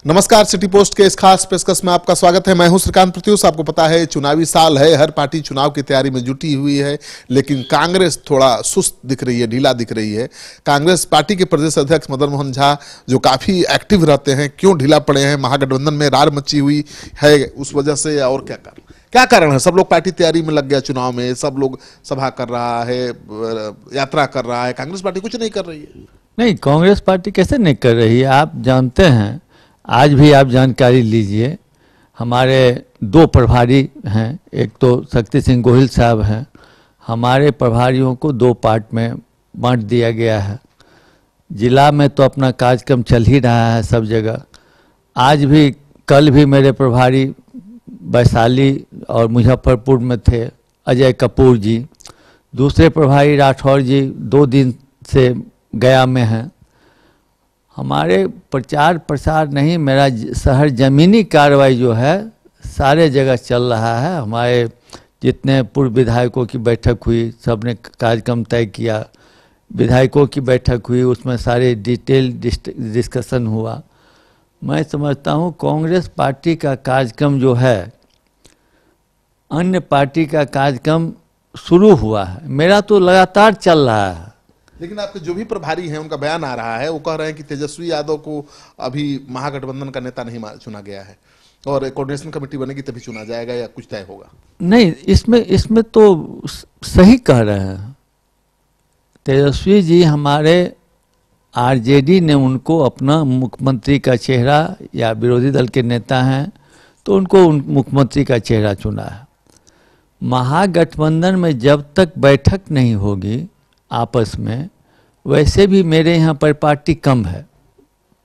नमस्कार, city post के इस खास पेशकश में आपका स्वागत है। मैं हूं श्रीकांत प्रत्युष। आपको पता है चुनावी साल है, हर पार्टी चुनाव की तैयारी में जुटी हुई है, लेकिन कांग्रेस थोड़ा सुस्त दिख रही है, ढीला दिख रही है। कांग्रेस पार्टी के प्रदेश अध्यक्ष मदन मोहन झा जो काफी एक्टिव रहते हैं, क्यों ढीला पड़े हैं? महागठबंधन में रार मची हुई है उस वजह से, और क्या कारण है? सब लोग पार्टी तैयारी में लग गया, चुनाव में सब लोग सभा कर रहा है, यात्रा कर रहा है, कांग्रेस पार्टी कुछ नहीं कर रही है। नहीं, कांग्रेस पार्टी कैसे नहीं कर रही है? आप जानते हैं, आज भी आप जानकारी लीजिए। हमारे दो प्रभारी हैं, एक तो शक्ति सिंह गोहिल साहब हैं। हमारे प्रभारियों को दो पार्ट में बांट दिया गया है। जिला में तो अपना कार्यक्रम चल ही रहा है सब जगह। आज भी, कल भी मेरे प्रभारी वैशाली और मुजफ्फरपुर में थे, अजय कपूर जी। दूसरे प्रभारी राठौर जी 2 दिन से गया में हैं। हमारे प्रचार प्रसार नहीं, मेरा शहर ज़मीनी कार्रवाई जो है सारे जगह चल रहा है। हमारे जितने पूर्व विधायकों की बैठक हुई, सब ने कार्यक्रम तय किया। विधायकों की बैठक हुई, उसमें सारे डिटेल डिस्कशन हुआ। मैं समझता हूँ कांग्रेस पार्टी का कार्यक्रम जो है, अन्य पार्टी का कार्यक्रम शुरू हुआ है, मेरा तो लगातार चल रहा है। लेकिन आपके जो भी प्रभारी हैं उनका बयान आ रहा है, वो कह रहे हैं कि तेजस्वी यादव को अभी महागठबंधन का नेता नहीं चुना गया है और कोऑर्डिनेशन कमेटी बनेगी तभी चुना जाएगा या कुछ तय होगा। नहीं, इसमें तो सही कह रहे हैं। तेजस्वी जी, हमारे आरजेडी ने उनको अपना मुख्यमंत्री का चेहरा, या विरोधी दल के नेता हैं तो उनको मुख्यमंत्री का चेहरा चुना है। महागठबंधन में जब तक बैठक नहीं होगी आपस में, वैसे भी मेरे यहाँ पर पार्टी कम है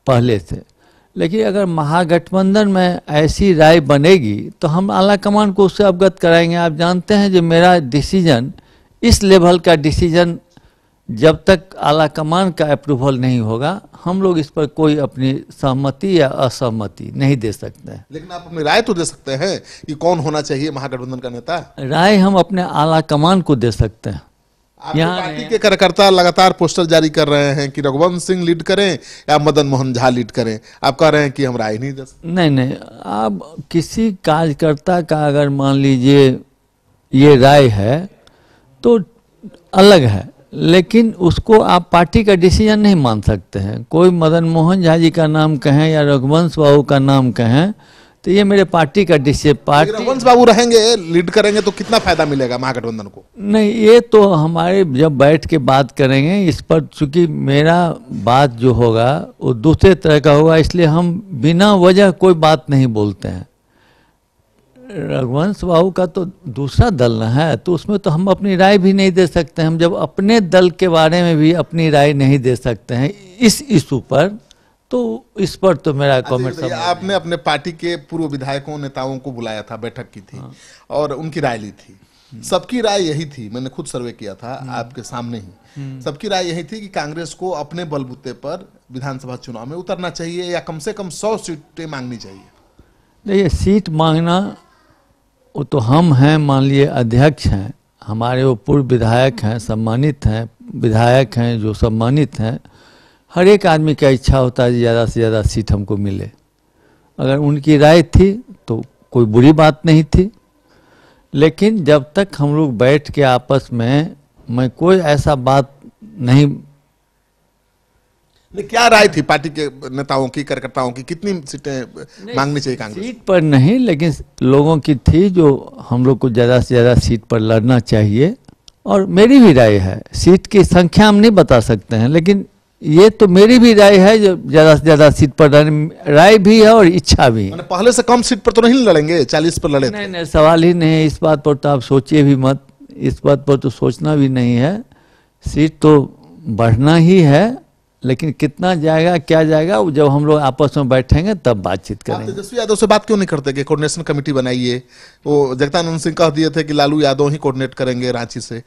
पहले से, लेकिन अगर महागठबंधन में ऐसी राय बनेगी तो हम आला कमान को उससे अवगत कराएंगे। आप जानते हैं जो मेरा डिसीजन, इस लेवल का डिसीजन जब तक आला कमान का अप्रूवल नहीं होगा, हम लोग इस पर कोई अपनी सहमति या असहमति नहीं दे सकते हैं। लेकिन आप अपनी राय तो दे सकते हैं कि कौन होना चाहिए महागठबंधन का नेता। राय हम अपने आला कमान को दे सकते हैं। यहाँ पार्टी के कार्यकर्ता लगातार पोस्टर जारी कर रहे हैं कि रघुवंश सिंह लीड करें या मदन मोहन झा लीड करें। आप कह रहे हैं कि हम राय नहीं दे सकते। नहीं, आप किसी कार्यकर्ता का अगर मान लीजिए ये राय है तो अलग है, लेकिन उसको आप पार्टी का डिसीजन नहीं मान सकते हैं। कोई मदन मोहन झा जी का नाम कहें या रघुवंश बाबू का नाम कहें तो ये मेरे पार्टी का डिसीजन। पार्टी रघुवंश बाबू रहेंगे, लीड करेंगे तो कितना फायदा मिलेगा महागठबंधन को? नहीं, ये तो हमारे जब बैठ के बात करेंगे इस पर, चूंकि मेरा बात जो होगा वो दूसरे तरह का होगा, इसलिए हम बिना वजह कोई बात नहीं बोलते हैं। रघुवंश बाबू का तो दूसरा दल न है, तो उसमें तो हम अपनी राय भी नहीं दे सकते। हम जब अपने दल के बारे में भी अपनी राय नहीं दे सकते हैं इस इशू पर, तो इस पर तो मेरा कमेंट। आपने अपने पार्टी के पूर्व विधायकों नेताओं को बुलाया था, बैठक की थी और उनकी राय ली थी। सबकी राय यही थी, मैंने खुद सर्वे किया था आपके सामने ही। सबकी राय यही थी कि कांग्रेस को अपने बलबूते पर विधानसभा चुनाव में उतरना चाहिए या कम से कम 100 सीटें मांगनी चाहिए। देखिए, सीट मांगना वो तो हम हैं, मान लिए अध्यक्ष हैं, हमारे वो पूर्व विधायक हैं, सम्मानित हैं, विधायक हैं जो सम्मानित हैं। हर एक आदमी का इच्छा होता है ज़्यादा से ज़्यादा सीट हमको मिले। अगर उनकी राय थी तो कोई बुरी बात नहीं थी, लेकिन जब तक हम लोग बैठ के आपस में, मैं कोई ऐसा बात नहीं। क्या राय थी पार्टी के नेताओं की, कार्यकर्ताओं की, कितनी सीटें मांगनी चाहिए कांग्रेस? सीट पर नहीं, लेकिन लोगों की थी जो हम लोग को ज़्यादा से ज़्यादा सीट पर लड़ना चाहिए। और मेरी भी राय है, सीट की संख्या हम नहीं बता सकते हैं, लेकिन ये तो मेरी भी राय है जो ज़्यादा से ज़्यादा सीट पर राय भी है और इच्छा भी है। पहले से कम सीट पर तो नहीं लड़ेंगे, 40 पर लड़े? नहीं, सवाल ही नहीं है इस बात पर, तो आप सोचिए भी मत, इस बात पर तो सोचना भी नहीं है। सीट तो बढ़ना ही है, लेकिन कितना जाएगा, क्या जाएगा, जब हम लोग आपस में बैठेंगे तब बातचीत करेंगे। तेजस्वी यादव से बात क्यों नहीं करते कि कोऑर्डिनेशन कमेटी बनाइए? वो जगदानंद सिंह कह दिए थे कि लालू यादव ही कोऑर्डिनेट करेंगे रांची से,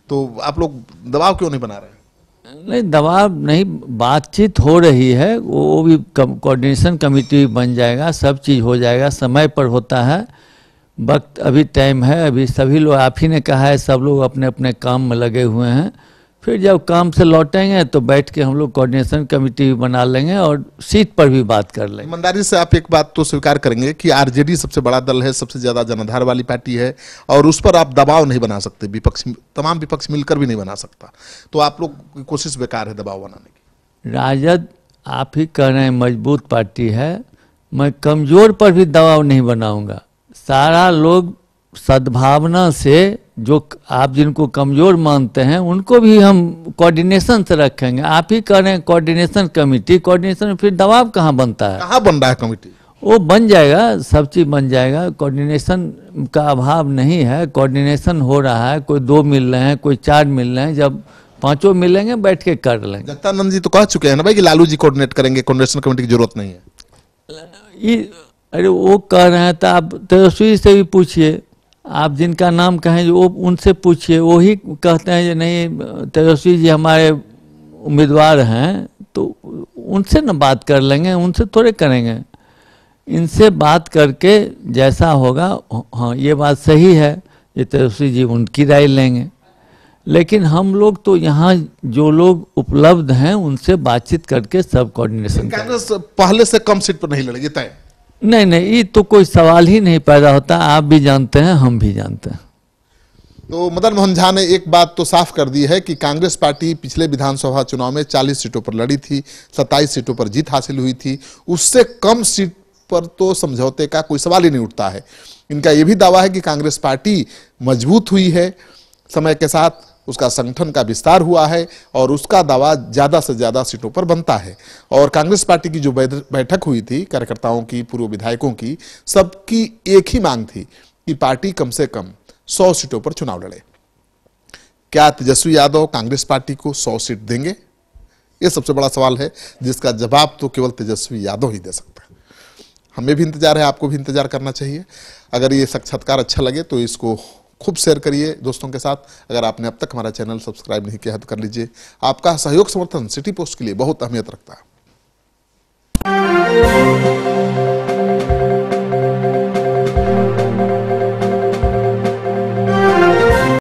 तो आप लोग दबाव क्यों नहीं बना रहे? नहीं, दबाव नहीं, बातचीत हो रही है, वो भी कोऑर्डिनेशन कमेटी बन जाएगा, सब चीज़ हो जाएगा, समय पर होता है। वक्त अभी टाइम है, अभी सभी लोग, आप ही ने कहा है, सब लोग अपने अपने काम में लगे हुए हैं, फिर जब काम से लौटेंगे तो बैठ के हम लोग कोऑर्डिनेशन कमेटी भी बना लेंगे और सीट पर भी बात कर लेंगे। ईमानदारी से आप एक बात तो स्वीकार करेंगे कि आरजेडी सबसे बड़ा दल है, सबसे ज्यादा जनाधार वाली पार्टी है और उस पर आप दबाव नहीं बना सकते, विपक्ष तमाम विपक्ष मिलकर भी नहीं बना सकता, तो आप लोग की कोशिश बेकार है दबाव बनाने की। राजद आप ही कह रहे हैं मजबूत पार्टी है, मैं कमजोर पर भी दबाव नहीं बनाऊंगा। सारा लोग सद्भावना से, जो आप जिनको कमजोर मानते हैं उनको भी हम कोऑर्डिनेशन से रखेंगे। आप ही कह रहे हैं कोऑर्डिनेशन कमेटी, कोऑर्डिनेशन में फिर दबाव कहाँ बनता है? कहाँ बन रहा है कमेटी? वो बन जाएगा, सब चीज बन जाएगा। कोऑर्डिनेशन का अभाव नहीं है, कोऑर्डिनेशन हो रहा है। कोई 2 मिल रहे हैं, कोई 4 मिल रहे हैं, जब 5 मिलेंगे बैठ के कर लेंगे। जगदानंद जी तो कह चुके हैं ना भाई कि लालू जी कोऑर्डिनेट करेंगे, कोऑर्डिनेशन कमेटी की जरूरत नहीं है। अरे वो कह रहे हैं तो आप तेजस्वी से भी पूछिए, आप जिनका नाम कहें वो उनसे पूछिए, वही कहते हैं कि नहीं तेजस्वी जी हमारे उम्मीदवार हैं, तो उनसे ना बात कर लेंगे, उनसे थोड़े करेंगे। इनसे बात करके जैसा होगा, हाँ ये बात सही है, ये तेजस्वी जी उनकी राय लेंगे, लेकिन हम लोग तो यहाँ जो लोग उपलब्ध हैं उनसे बातचीत करके सब कोऑर्डिनेशन। कांग्रेस पहले से कम सीट पर नहीं लड़ेगी तय? नहीं, ये तो कोई सवाल ही नहीं पैदा होता। आप भी जानते हैं, हम भी जानते हैं। तो मदन मोहन झा ने एक बात तो साफ कर दी है कि कांग्रेस पार्टी पिछले विधानसभा चुनाव में 40 सीटों पर लड़ी थी, 27 सीटों पर जीत हासिल हुई थी, उससे कम सीट पर तो समझौते का कोई सवाल ही नहीं उठता है। इनका यह भी दावा है कि कांग्रेस पार्टी मजबूत हुई है, समय के साथ उसका संगठन का विस्तार हुआ है और उसका दावा ज्यादा से ज्यादा सीटों पर बनता है। और कांग्रेस पार्टी की जो बैठक हुई थी कार्यकर्ताओं की, पूर्व विधायकों की, सबकी एक ही मांग थी कि पार्टी कम से कम 100 सीटों पर चुनाव लड़े। क्या तेजस्वी यादव कांग्रेस पार्टी को 100 सीट देंगे? यह सबसे बड़ा सवाल है जिसका जवाब तो केवल तेजस्वी यादव ही दे सकता है। हमें भी इंतजार है, आपको भी इंतजार करना चाहिए। अगर ये साक्षात्कार अच्छा लगे तो इसको खूब शेयर करिए दोस्तों के साथ। अगर आपने अब तक हमारा चैनल सब्सक्राइब नहीं किया है तो कर लीजिए। आपका सहयोग समर्थन सिटी पोस्ट के लिए बहुत अहमियत रखता है।